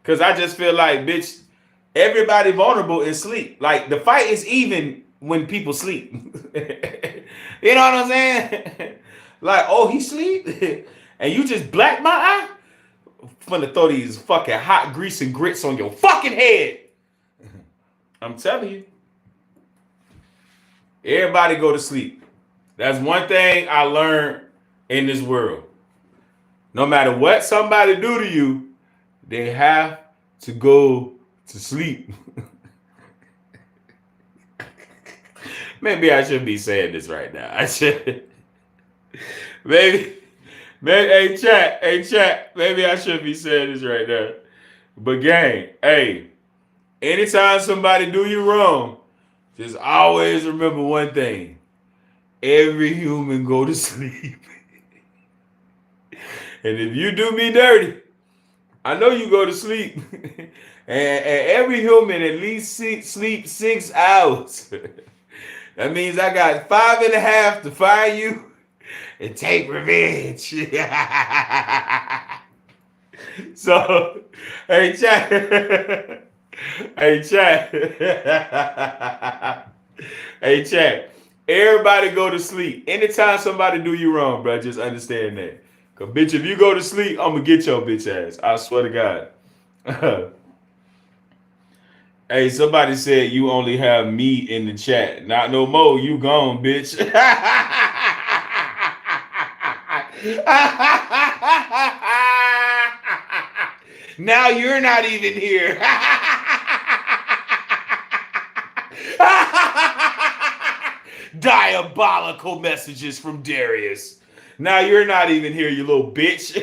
Cause I just feel like, bitch, everybody vulnerable in sleep. Like the fight is even when people sleep. You know what I'm saying? Like, oh, he sleep, and you just black my eye. Finna throw these fucking hot grease and grits on your fucking head. I'm telling you. Everybody go to sleep. That's one thing I learned in this world. No matter what somebody do to you, they have to go to sleep. Maybe I shouldn't be saying this right now. I should. Maybe, hey chat. Maybe I shouldn't be saying this right now. But gang, hey, anytime somebody do you wrong, just always remember one thing. Every human go to sleep. And if you do me dirty, I know you go to sleep. And every human at least sleep 6 hours. That means I got 5.5 to find you and take revenge. So, hey, chat. Hey, chat. Hey, chat. Everybody go to sleep. Anytime somebody do you wrong, bro, just understand that. Cause bitch, if you go to sleep, I'm gonna get your bitch ass. I swear to God. Hey, somebody said you only have me in the chat. Not no more. You gone, bitch. Now you're not even here. Diabolical messages from Darius. Now you're not even here, you little bitch.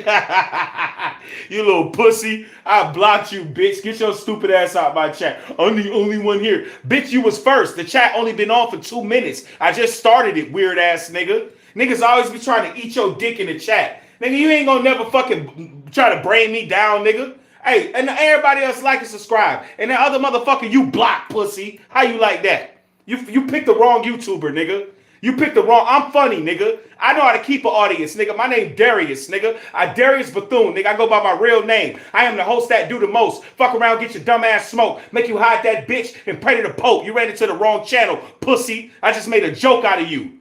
You little pussy. I blocked you, bitch. Get your stupid ass out my chat. I'm the only one here. Bitch, you was first. The chat only been on for 2 minutes. I just started it, weird ass nigga. Niggas always be trying to eat your dick in the chat. Nigga, you ain't gonna never fucking try to brain me down, nigga. Hey, and everybody else like and subscribe. And that other motherfucker you block, pussy. How you like that? You picked the wrong YouTuber, nigga. You picked the wrong. I'm funny, nigga. I know how to keep an audience, nigga. My name Darius, nigga. I Darius Bethune, nigga. I go by my real name. I am the host that do the most. Fuck around, get your dumb ass smoke. Make you hide that bitch and pray to the Pope. You ran into the wrong channel, pussy. I just made a joke out of you.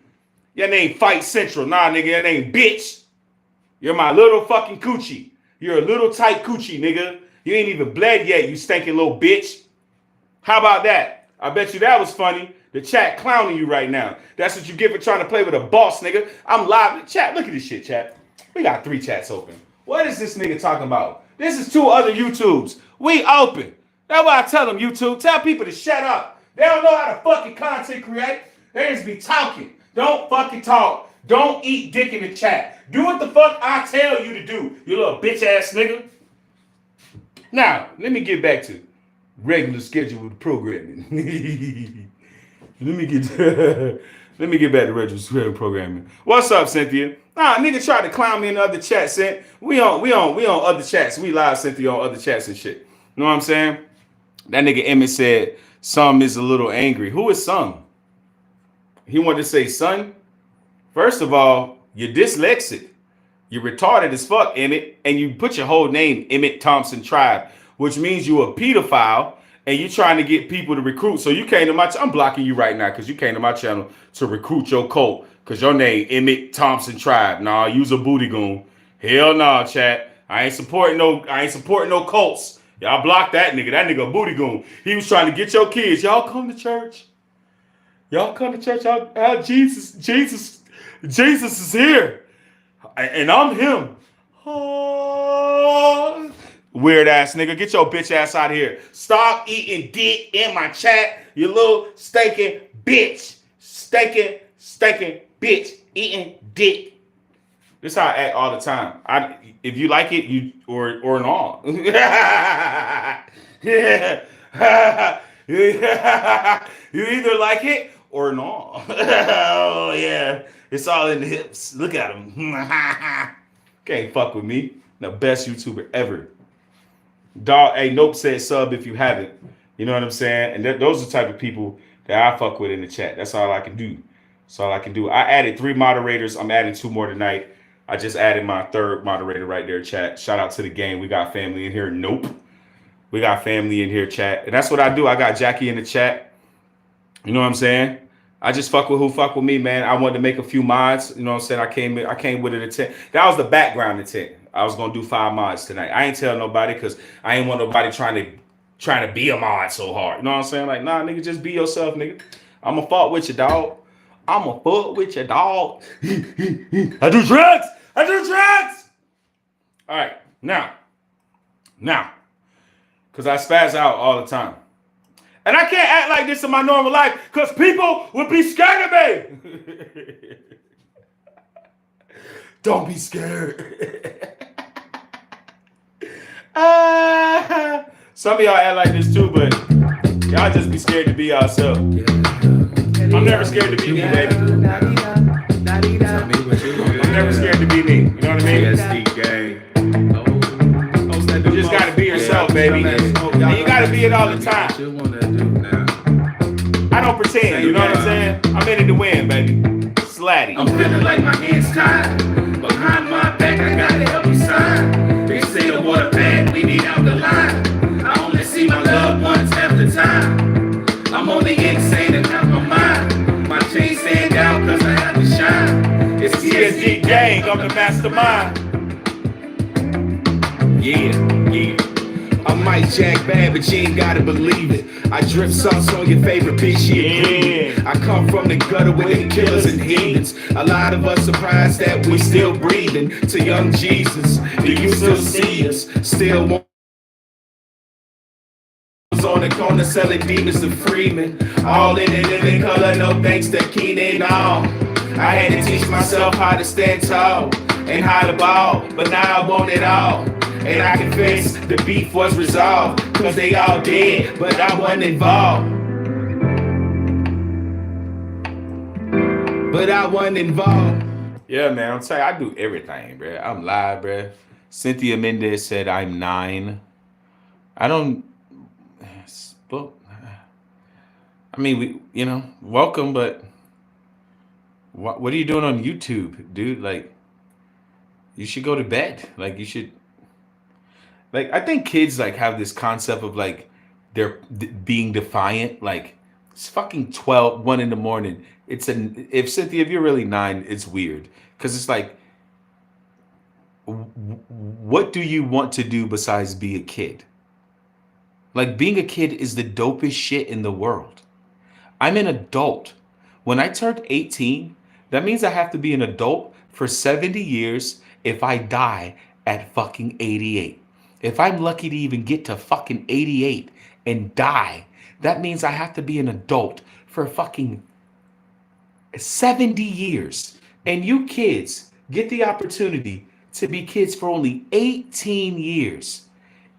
Your name Fight Central. Nah, nigga, your name bitch. You're my little fucking coochie. You're a little tight coochie, nigga. You ain't even bled yet, you stinking little bitch. How about that? I bet you that was funny. The chat clowning you right now. That's what you get for trying to play with a boss, nigga. I'm live in the chat. Look at this shit, chat. We got 3 chats open. What is this nigga talking about? This is 2 other YouTubes. We open. That's why I tell them, YouTube. Tell people to shut up. They don't know how to fucking content create. They just be talking. Don't fucking talk. Don't eat dick in the chat. Do what the fuck I tell you to do, you little bitch ass nigga. Now, let me get back to regular scheduled programming. Let me get back to regular programming. What's up, Cynthia? Nah, nigga tried to clown me in the other chat, Cynthia. We on other chats. We live, Cynthia, on other chats and shit. You know what I'm saying? That nigga Emmett said some is a little angry. Who is some? He wanted to say son. First of all, you're dyslexic. You're retarded as fuck, Emmett, and you put your whole name, Emmett Thompson Tribe, which means you're a pedophile. And you trying to get people to recruit. So you came to my I'm blocking you right now because you came to my channel to recruit your cult. Because your name, Emmett Thompson Tribe. Nah, use a booty goon. Hell nah, chat. I ain't supporting no cults. Y'all block that nigga. That nigga a booty goon. He was trying to get your kids. Y'all come to church. Y'all come to church. Jesus is here. And I'm him. Oh. Weird ass nigga, get your bitch ass out of here. Stop eating dick in my chat, you little stinking bitch. Stinking bitch eating dick. This is how I act all the time. If you like it, you or not. You either like it or not. Oh yeah, it's all in the hips. Look at him. Can't fuck with me. The best YouTuber ever. Dog, hey, Nope said sub if you haven't. You know what I'm saying? And those are the type of people that I fuck with in the chat. That's all I can do. That's all I can do. I added 3 moderators. I'm adding 2 more tonight. I just added my 3rd moderator right there, chat. Shout out to the game. We got family in here. Nope. We got family in here, chat. And that's what I do. I got Jackie in the chat. You know what I'm saying? I just fuck with who fuck with me, man. I wanted to make a few mods. You know what I'm saying? I came with an intent. That was the background intent. I was gonna do 5 mods tonight. I ain't tell nobody because I ain't want nobody trying to be a mod so hard. You know what I'm saying? Like, nah, nigga, just be yourself, nigga. I'ma fuck with you, dog. I'ma fuck with you, dog. I do drugs. I do drugs. All right, now, because I spaz out all the time. And I can't act like this in my normal life because people would be scared of me. Don't be scared. Some of y'all act like this too, but y'all just be scared to be yourself. I'm never scared to be me, baby. I'm never scared to be me. You know what I mean? You just gotta be yourself, baby. And you gotta be it all the time. I don't pretend, you know what I'm saying? I'm in it to win, baby. Slatty. I'm feeling like my hands tied. Behind my back, I gotta help you sign. They say the water bad, we need out the line. I only see my loved ones half the time. I'm only insane and out my mind. My chain stand out cause I have to shine. It's TSD gang, I'm the mastermind. Yeah. I might jack bad, but you ain't gotta believe it. I drip sauce on your favorite bitch, yeah. I come from the gutter with the killers and heathens. A lot of us surprised that we still breathing. To young Jesus, do you still see us? Still want on the corner selling demons to Freeman. All in it, living color, no thanks to Keenan. All I had to teach myself how to stand tall and how to ball, but now I want it all. And I confess the beef was resolved, cause they all dead, but I wasn't involved. Yeah, man, I'm telling you, I do everything, bro. I'm live, bro. Cynthia Mendez said I'm 9. I don't, but, I mean, welcome, but what are you doing on YouTube, dude? Like, you should go to bed. Like, you should. Like, I think kids like have this concept of like they're being defiant. Like, it's fucking 1 in the morning. If Cynthia, if you're really 9, it's weird because it's like, what do you want to do besides be a kid? Like, being a kid is the dopest shit in the world. I'm an adult. When I turned 18, that means I have to be an adult for 70 years if I die at fucking 88. If I'm lucky to even get to fucking 88 and die, that means I have to be an adult for fucking 70 years. And you kids get the opportunity to be kids for only 18 years.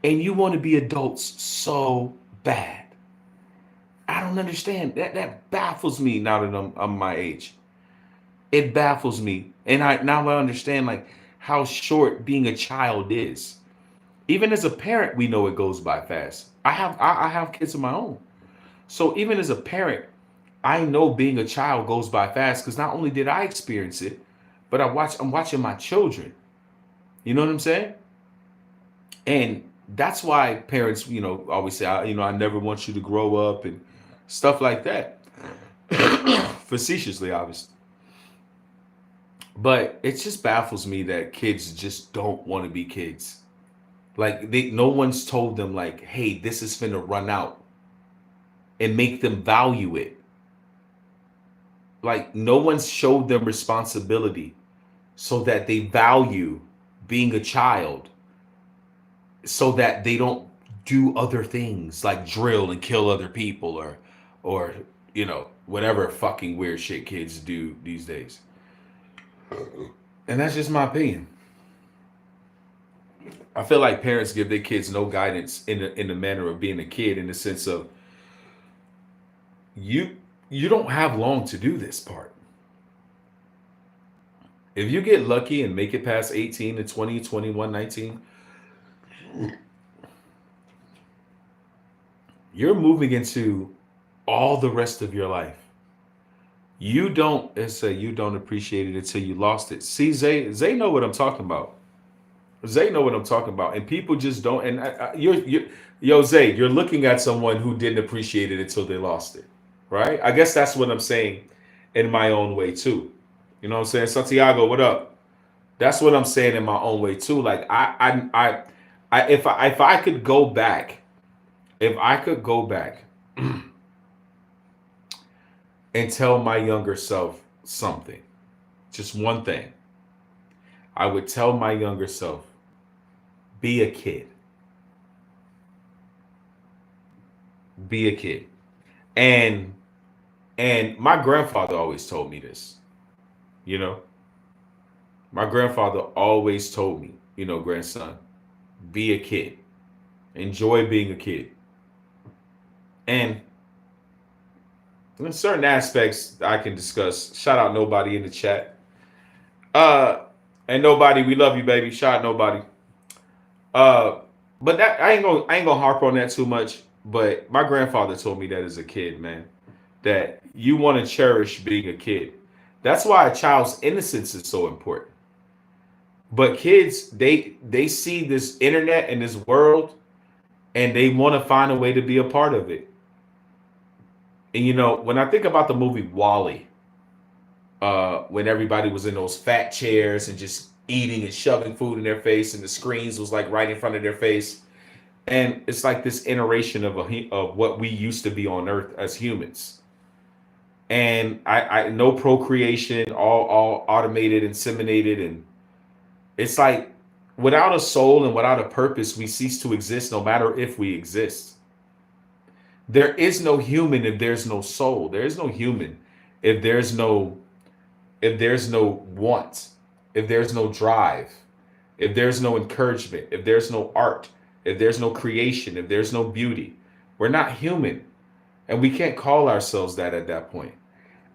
And you want to be adults so bad. I don't understand. That baffles me now that I'm my age. It baffles me. And now I understand like how short being a child is. Even as a parent, we know it goes by fast. I have kids of my own. So even as a parent, I know being a child goes by fast because not only did I experience it, but I'm watching my children. You know what I'm saying? And that's why parents, always say, I never want you to grow up and stuff like that. Facetiously, obviously. But it just baffles me that kids just don't want to be kids. Like, no one's told them, like, hey, this is finna run out and make them value it. Like, no one's showed them responsibility so that they value being a child so that they don't do other things like drill and kill other people or whatever fucking weird shit kids do these days. And that's just my opinion. I feel like parents give their kids no guidance in the manner of being a kid, in the sense of you don't have long to do this part. If you get lucky and make it past 18 to 20, 21, 19, you're moving into all the rest of your life. You don't appreciate it until you lost it. See, Zay know what I'm talking about. Zay know what I'm talking about, and people just don't. And yo, Zay, you're looking at someone who didn't appreciate it until they lost it, right? I guess that's what I'm saying in my own way too. You know what I'm saying? Santiago, what up? That's what I'm saying in my own way too. Like if I could go back, if I could go back and tell my younger self something, just one thing, I would tell my younger self, be a kid. Be a kid. And my grandfather always told me this, you know. My grandfather always told me, you know, grandson, be a kid. Enjoy being a kid. And in certain aspects I can discuss. Shout out nobody in the chat. And nobody, we love you, baby. Shout out nobody. Uh but that I ain't gonna harp on that too much. But my grandfather told me that as a kid, man, that you want to cherish being a kid. That's why a child's innocence is so important. But kids, they see this internet and this world, and they want to find a way to be a part of it. And you know, when I think about the movie Wally, when everybody was in those fat chairs and just eating and shoving food in their face, and the screens was like right in front of their face, and it's like this iteration of what we used to be on Earth as humans. And I no procreation, all automated, inseminated, and it's like without a soul and without a purpose, we cease to exist, no matter if we exist. There is no human if there's no soul. There is no human if there's no want, if there's no drive, if there's no encouragement, if there's no art, if there's no creation, if there's no beauty. We're not human. And we can't call ourselves that at that point.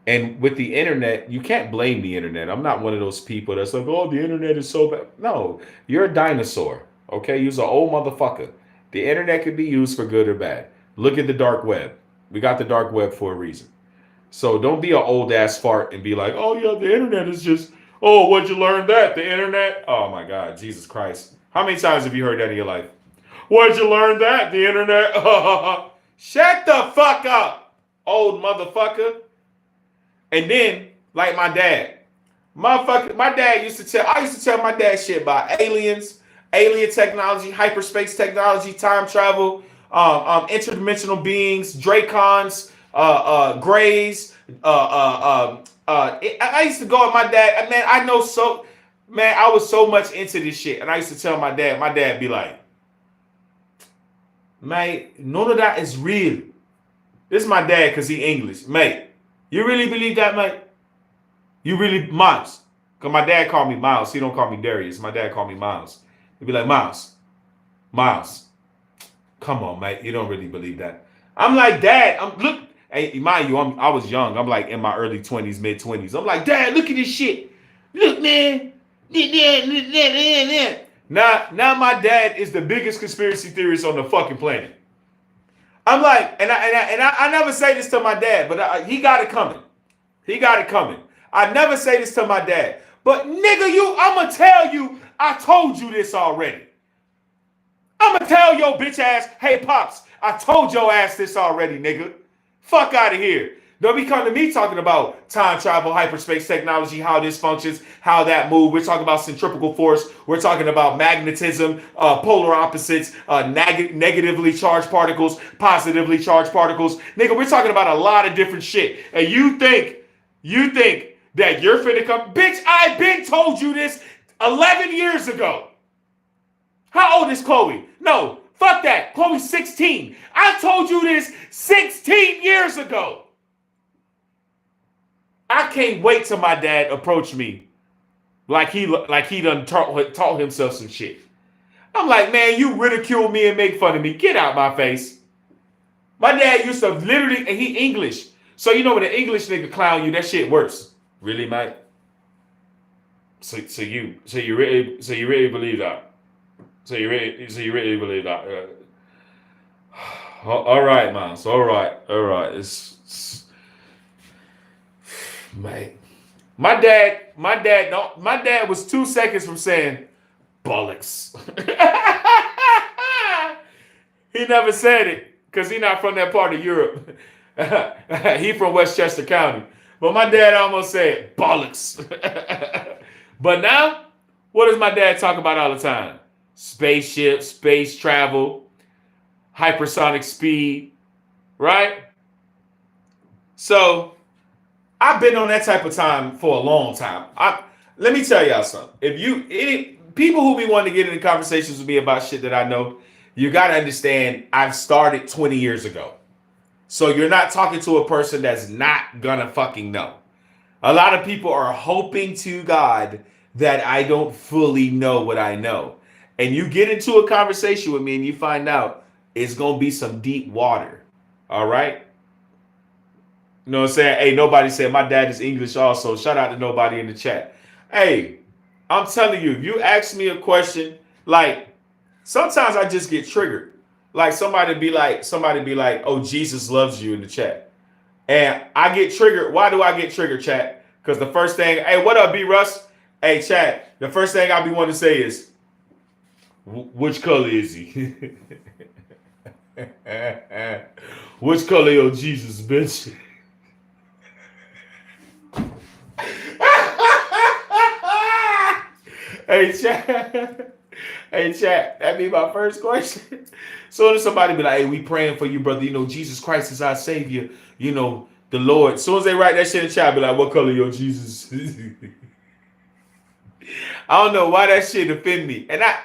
And with the internet, you can't blame the internet. I'm not one of those people that's like, oh, the internet is so bad. No, you're a dinosaur. Okay, you're an old motherfucker. The internet can be used for good or bad. Look at the dark web. We got the dark web for a reason. So don't be an old ass fart and be like, oh yeah, the internet is just, oh, what'd you learn that? The internet? Oh my God, Jesus Christ. How many times have you heard that in your life? Where'd you learn that? The internet? Shut the fuck up, old motherfucker. And then, like my dad, my dad used to tell my dad shit about aliens, alien technology, hyperspace technology, time travel, interdimensional beings, Dracons, Greys. I used to go with my dad. Man, I was so much into this shit. And I used to tell my dad be like, mate, none of that is real. This is my dad because he English. Mate, you really believe that, mate? You really, Miles? Because my dad called me Miles. He don't call me Darius. My dad called me Miles. He'd be like, Miles, come on, mate. You don't really believe that. I'm like, Dad, look. Hey, mind you, I was young. I'm like in my early 20s, mid 20s. I'm like, Dad, look at this shit. Look, man. Now my dad is the biggest conspiracy theorist on the fucking planet. I'm like, and I never say this to my dad, but he got it coming. He got it coming. I never say this to my dad, but nigga, I'ma tell you, I told you this already. I'ma tell your bitch ass, hey pops, I told your ass this already, nigga. Fuck out of here. Don't be coming to me talking about time travel, hyperspace technology, how this functions, how that moves. We're talking about centrifugal force. We're talking about magnetism, polar opposites, negatively charged particles, positively charged particles. Nigga, we're talking about a lot of different shit. And you think that you're finna come? Bitch, I been told you this 11 years ago. How old is Chloe? No, fuck that. Chloe's 16. I told you this 16 years ago. I can't wait till my dad approach me like he done taught himself some shit. I'm like, man, you ridicule me and make fun of me. Get out my face. My dad used to literally, and he English. So you know when an English nigga clown you, that shit worse. Really, mate? So you really believe that? So you really believe that? All right, man. So all right. It's mate. My dad was 2 seconds from saying, bollocks. He never said it because he's not from that part of Europe. He from Westchester County. But my dad almost said bollocks. But now, what does my dad talk about all the time? Spaceships, space travel, hypersonic speed, right? So I've been on that type of time for a long time. Let me tell y'all something. People who be wanting to get into conversations with me about shit that I know, you got to understand I've started 20 years ago. So you're not talking to a person that's not gonna fucking know. A lot of people are hoping to God that I don't fully know what I know. And you get into a conversation with me and you find out it's gonna be some deep water. All right? You know what I'm saying? Hey, nobody said my dad is English also. Shout out to nobody in the chat. Hey, I'm telling you, if you ask me a question, like sometimes I just get triggered. Like somebody be like, oh, Jesus loves you in the chat. And I get triggered. Why do I get triggered, chat? Because the first thing, hey, what up, B Russ? Hey, chat, the first thing I be wanting to say is, which color is he? Which color your Jesus, bitch? Hey, chat. Hey, chat, that be my first question. Soon as somebody be like, hey, we praying for you, brother. You know, Jesus Christ is our savior. You know, the Lord. Soon as they write that shit in the chat, be like, what color your Jesus? I don't know why that shit offend me. And I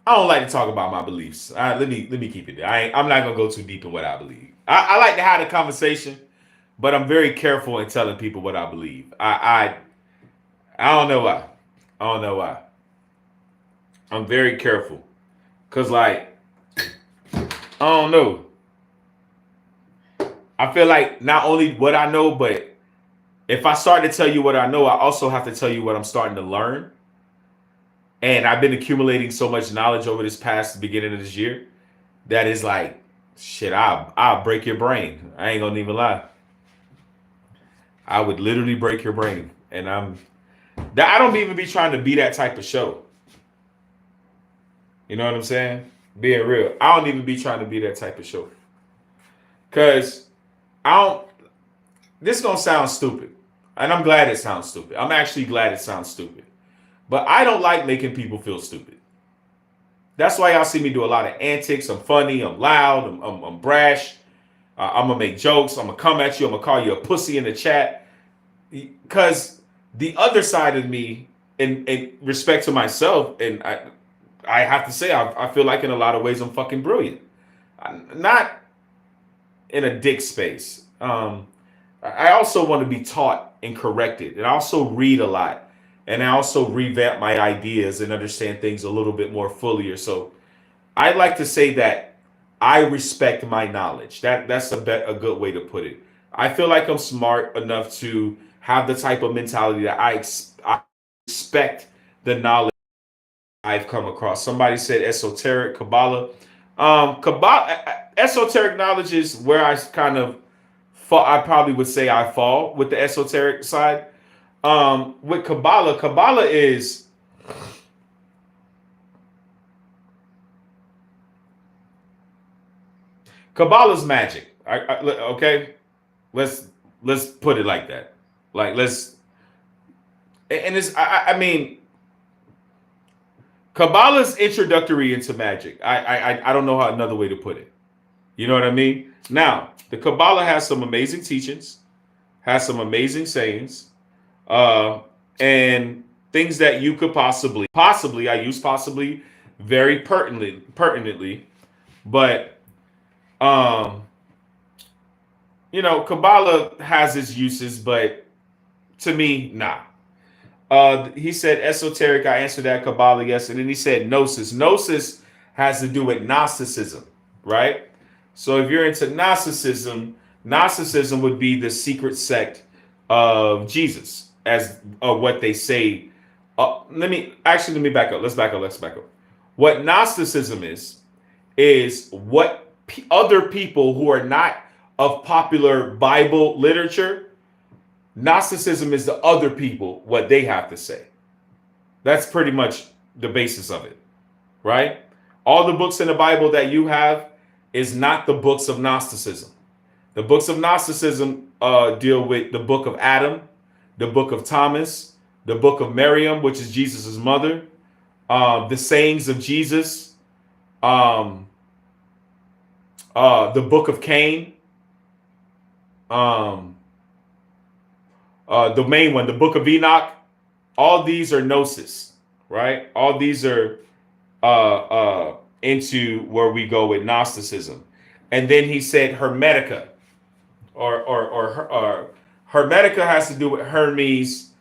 don't like to talk about my beliefs. Let me keep it there. I'm not going to go too deep in what I believe. I like to have a conversation, but I'm very careful in telling people what I believe. I don't know why. I'm very careful. Because, like, I don't know. I feel like not only what I know, but if I start to tell you what I know, I also have to tell you what I'm starting to learn. And I've been accumulating so much knowledge over this past beginning of this year that is like, shit, I'll break your brain. I ain't gonna even lie. I would literally break your brain. And I don't even be trying to be that type of show. You know what I'm saying? Being real. I don't even be trying to be that type of show. Because this is going to sound stupid. And I'm glad it sounds stupid. I'm actually glad it sounds stupid. But I don't like making people feel stupid. That's why y'all see me do a lot of antics. I'm funny. I'm loud. I'm brash. I'm going to make jokes. I'm going to come at you. I'm going to call you a pussy in the chat. Because the other side of me, in respect to myself, and I have to say, I feel like in a lot of ways I'm fucking brilliant. Not in a dick space. I also want to be taught and corrected. And I also read a lot. And I also revamp my ideas and understand things a little bit more fully. So I like to say that I respect my knowledge. That's a good way to put it. I feel like I'm smart enough to have the type of mentality that I expect the knowledge I've come across. Somebody said esoteric Kabbalah. Esoteric knowledge is where I kind of fall. I probably would say I fall with the esoteric side. With Kabbalah is Kabbalah's magic. Okay, let's put it like that. Like I mean, Kabbalah's introductory into magic. I don't know how another way to put it. You know what I mean? Now, the Kabbalah has some amazing teachings, has some amazing sayings, and things that you could possibly, I use possibly very pertinently, but you know, Kabbalah has its uses, but to me, nah. He said esoteric. I answered that Kabbalah, yes. And then he said gnosis. Gnosis has to do with Gnosticism, right? So if you're into Gnosticism, Gnosticism would be the secret sect of Jesus, as what they say. Let me back up. Let's back up. What Gnosticism is what other people who are not of popular Bible literature Gnosticism is the other people, what they have to say. That's pretty much the basis of it, right? All the books in the Bible that you have is not the books of Gnosticism. The books of Gnosticism deal with the book of Adam, the book of Thomas, the book of Miriam, which is Jesus' mother, the sayings of Jesus, the book of Cain, the main one, the book of Enoch. All these are gnosis, right? All these are into where we go with Gnosticism. And then he said Hermetica, or Hermetica has to do with Hermes.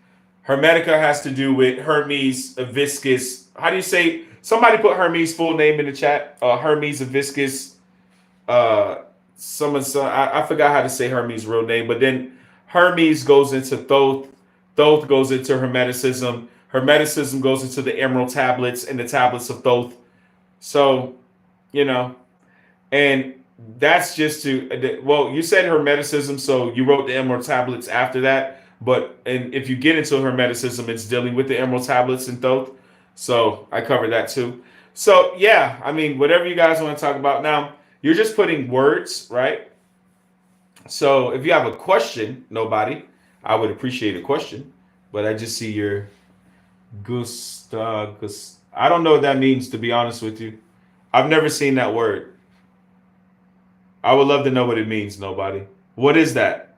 Hermetica has to do with Hermes Viscus. How do you say? Somebody put Hermes' full name in the chat. Hermes Viscus. I forgot how to say Hermes' real name, but then Hermes goes into Thoth. Thoth goes into Hermeticism. Hermeticism goes into the Emerald Tablets and the Tablets of Thoth. So, and that's just you said Hermeticism, so you wrote the Emerald Tablets after that. And if you get into Hermeticism, it's dealing with the Emerald Tablets and Thoth. So I covered that too. So yeah, I mean, whatever you guys want to talk about now, you're just putting words, right? So if you have a question, nobody, I would appreciate a question. But I just see your I don't know what that means, to be honest with you. I've never seen that word. I would love to know what it means, nobody. What is that?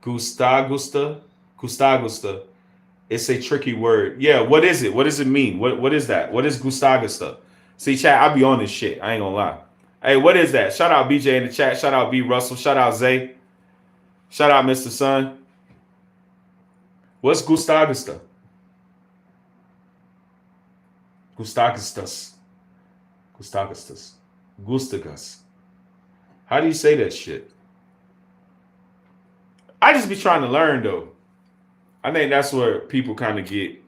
Gustagusta? It's a tricky word. Yeah, what is it? What does it mean? What is that? What is Gustagusta? See, chat, I be on this shit. I ain't gonna lie. Hey, what is that? Shout out BJ in the chat. Shout out B Russell. Shout out Zay. Shout out Mr. Sun. What's Gustagusta? Gustagus. How do you say that shit? I just be trying to learn though. I think that's where people kind of get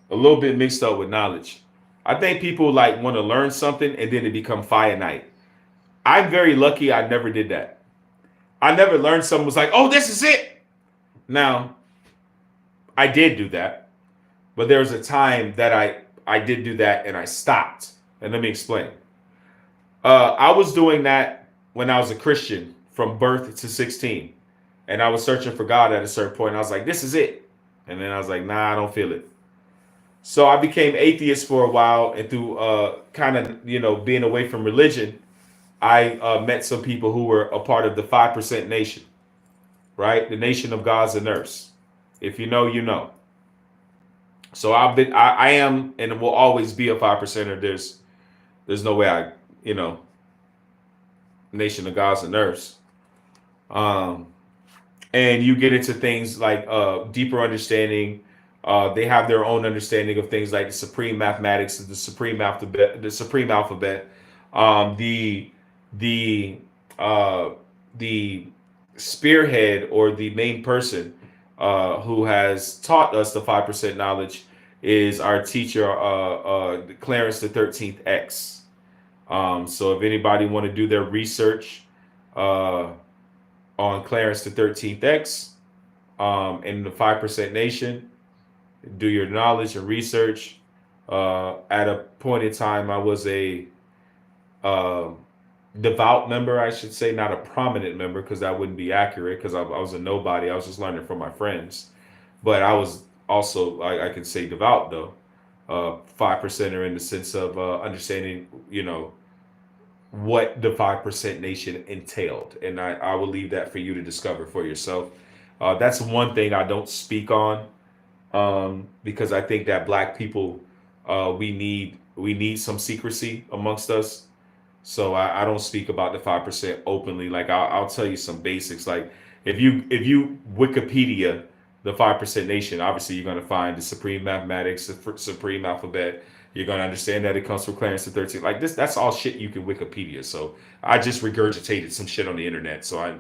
a little bit mixed up with knowledge. I think people like want to learn something and then it become finite. I'm very lucky I never did that. I never learned something was like, oh, this is it. Now, I did do that, but there was a time that I did do that and I stopped. And let me explain. I was doing that when I was a Christian from birth to 16. And I was searching for God at a certain point. I was like, this is it. And then I was like, nah, I don't feel it. So I became atheist for a while. And through kind of, being away from religion, I met some people who were a part of the 5% nation, right? The nation of gods and earths. If you know, you know. So I am and will always be a 5%er. There's no way nation of gods and earths. And you get into things like deeper understanding. They have their own understanding of things like the supreme mathematics, the supreme alphabet, the spearhead or the main person who has taught us the 5% knowledge is our teacher, Clarence the 13th X. So if anybody want to do their research on Clarence the 13th X in the 5% nation, do your knowledge and research. At a point in time, I was a devout member, I should say, not a prominent member, because that wouldn't be accurate, because I was a nobody. I was just learning from my friends. But I was also, I can say devout, though. 5%er in the sense of understanding, what the 5% nation entailed. And I will leave that for you to discover for yourself. That's one thing I don't speak on, because I think that Black people, we need some secrecy amongst us. So I don't speak about the 5% openly. Like I'll tell you some basics. Like if you Wikipedia the 5% nation, obviously you're going to find the supreme mathematics, the supreme alphabet. You're going to understand that it comes from Clarence the 13th. Like that's all shit you can Wikipedia. So I just regurgitated some shit on the internet. So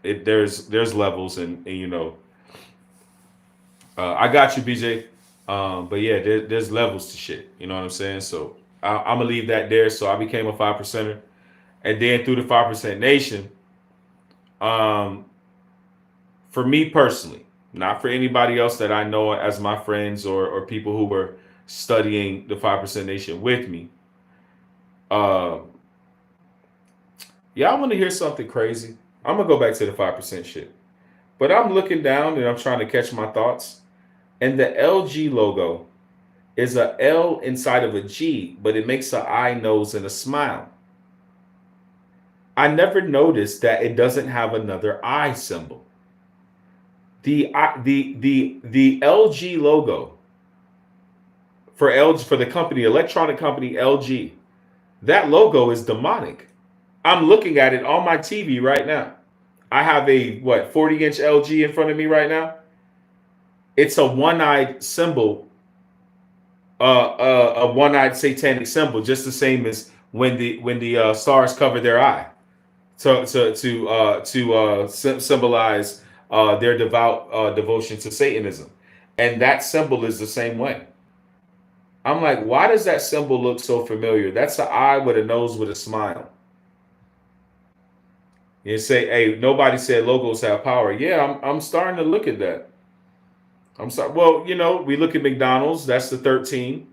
there's levels and I got you, BJ. But yeah, there's levels to shit. You know what I'm saying? So I'm gonna leave that there. So I became a 5%er, and then through the 5% nation, for me personally, not for anybody else that I know as my friends or people who were studying the 5% Nation with me. Y'all want to hear something crazy? I'm gonna go back to the 5% shit. But I'm looking down and I'm trying to catch my thoughts. And the LG logo is a L inside of a G, but it makes an eye, nose, and a smile. I never noticed that it doesn't have another eye symbol. The LG logo for the company, electronic company LG, that logo is demonic. I'm looking at it on my TV right now. I have a 40-inch LG in front of me right now. It's a one-eyed symbol, a one-eyed satanic symbol, just the same as when the stars cover their eye, to symbolize their devout devotion to Satanism, and that symbol is the same way. I'm like, why does that symbol look so familiar? That's an eye with a nose with a smile. You say, hey, nobody said logos have power. Yeah, I'm starting to look at that. I'm sorry. Well, we look at McDonald's. That's the 13,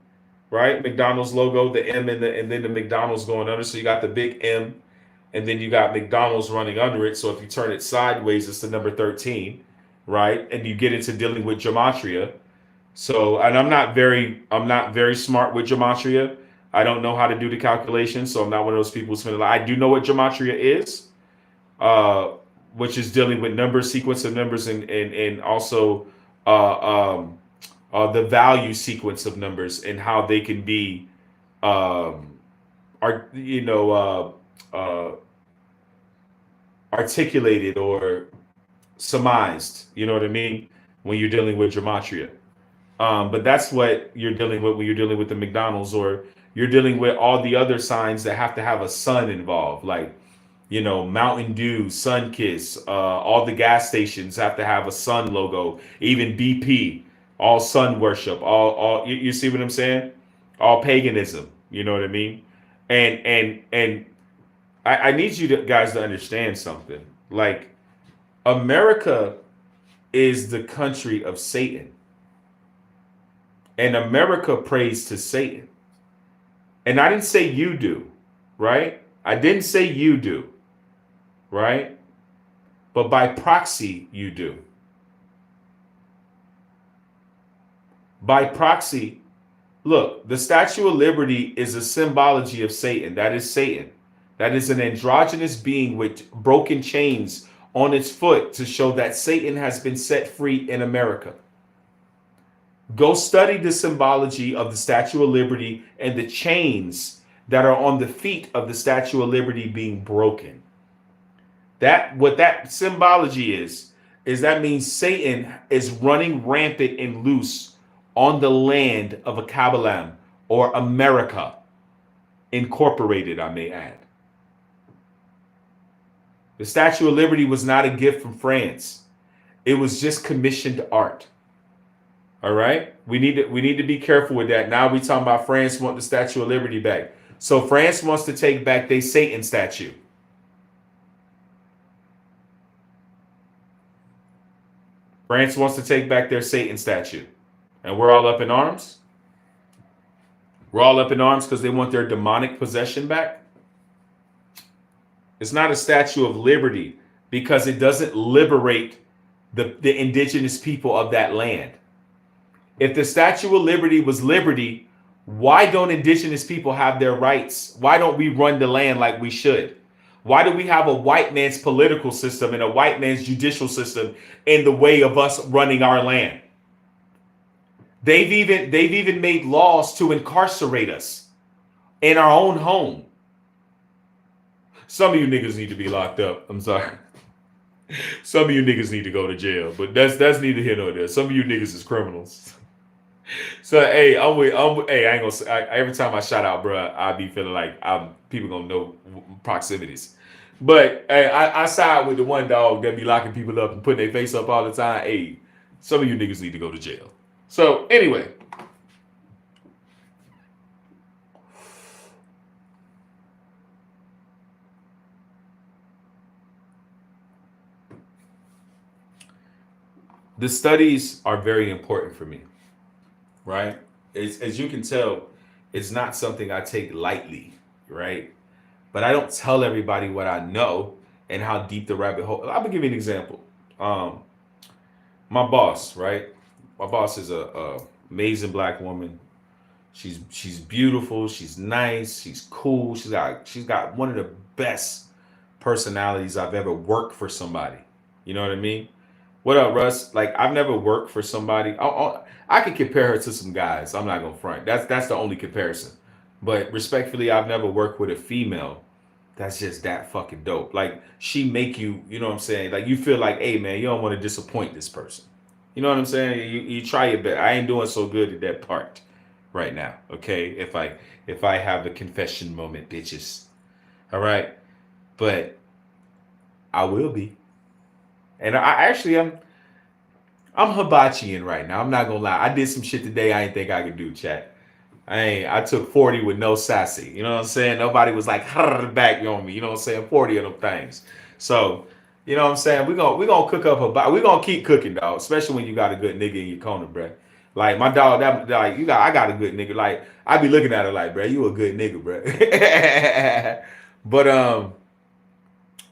right? McDonald's logo, the M and then the McDonald's going under. So you got the big M, and then you got McDonald's running under it. So if you turn it sideways, it's the number 13, right? And you get into dealing with gematria. So, and I'm not very smart with gematria. I don't know how to do the calculations, so I'm not one of those people who's I do know what gematria is. Which is dealing with numbers, sequence of numbers, and also the value sequence of numbers and how they can be, articulated or surmised. You know what I mean? When you're dealing with gematria. But that's what you're dealing with when you're dealing with the McDonald's, or you're dealing with all the other signs that have to have a sun involved, like Mountain Dew, Sunkiss, all the gas stations have to have a sun logo, even BP, all sun worship, all you see what I'm saying? All paganism, you know what I mean? And I need you guys to understand something. Like, America is the country of Satan. And America prays to Satan. And I didn't say you do, right? I didn't say you do. Right? But by proxy, you do. By proxy, look, the Statue of Liberty is a symbology of Satan. That is Satan. That is an androgynous being with broken chains on its foot to show that Satan has been set free in America. Go study the symbology of the Statue of Liberty and the chains that are on the feet of the Statue of Liberty being broken. What that symbology is that means Satan is running rampant and loose on the land of a Kabbalah, or America Incorporated, I may add. The Statue of Liberty was not a gift from France. It was just commissioned art. All right? We need to be careful with that. Now we talking about France want the Statue of Liberty back. So France wants to take back their Satan statue. France wants to take back their Satan statue. And we're all up in arms? We're all up in arms because they want their demonic possession back? It's not a Statue of Liberty because it doesn't liberate the indigenous people of that land. If the Statue of Liberty was liberty, why don't indigenous people have their rights? Why don't we run the land like we should? Why do we have a white man's political system and a white man's judicial system in the way of us running our land? They've even made laws to incarcerate us in our own home. Some of you niggas need to be locked up. I'm sorry. Some of you niggas need to go to jail, but that's neither here nor there. Some of you niggas is criminals. So hey, hey, I ain't gonna say, every time I shout out, bro, I be feeling like people gonna know proximities. But hey, I side with the one dog that be locking people up and putting their face up all the time. Hey, some of you niggas need to go to jail. So anyway, The studies are very important for me, right? As you can tell, it's not something I take lightly, right? But I don't tell everybody what I know and how deep the rabbit hole. I'm gonna give you an example. Um, my boss, right? My boss is a amazing black woman. She's beautiful. She's nice. She's cool. She's got one of the best personalities I've ever worked for somebody. You know what I mean? What up, Russ? Like I've never worked for somebody. I could compare her to some guys. I'm not gonna front. That's the only comparison. But respectfully, I've never worked with a female that's just that fucking dope. Like she make you, you know what I'm saying? Like you feel like, hey man, you don't want to disappoint this person. You know what I'm saying? You try your best. I ain't doing so good at that part right now. Okay, if I have a confession moment, bitches. All right, but I will be. And I actually I'm hibachiing right now. I'm not gonna lie. I did some shit today I ain't think I could do, chat. I took 40 with no sassy. You know what I'm saying? Nobody was like back on me. You know what I'm saying? 40 of them things. So, you know what I'm saying? We gonna cook up we gonna keep cooking, dog. Especially when you got a good nigga in your corner, bruh. Like my dog, that like I got a good nigga. Like I be looking at her like, bruh, you a good nigga, bruh. But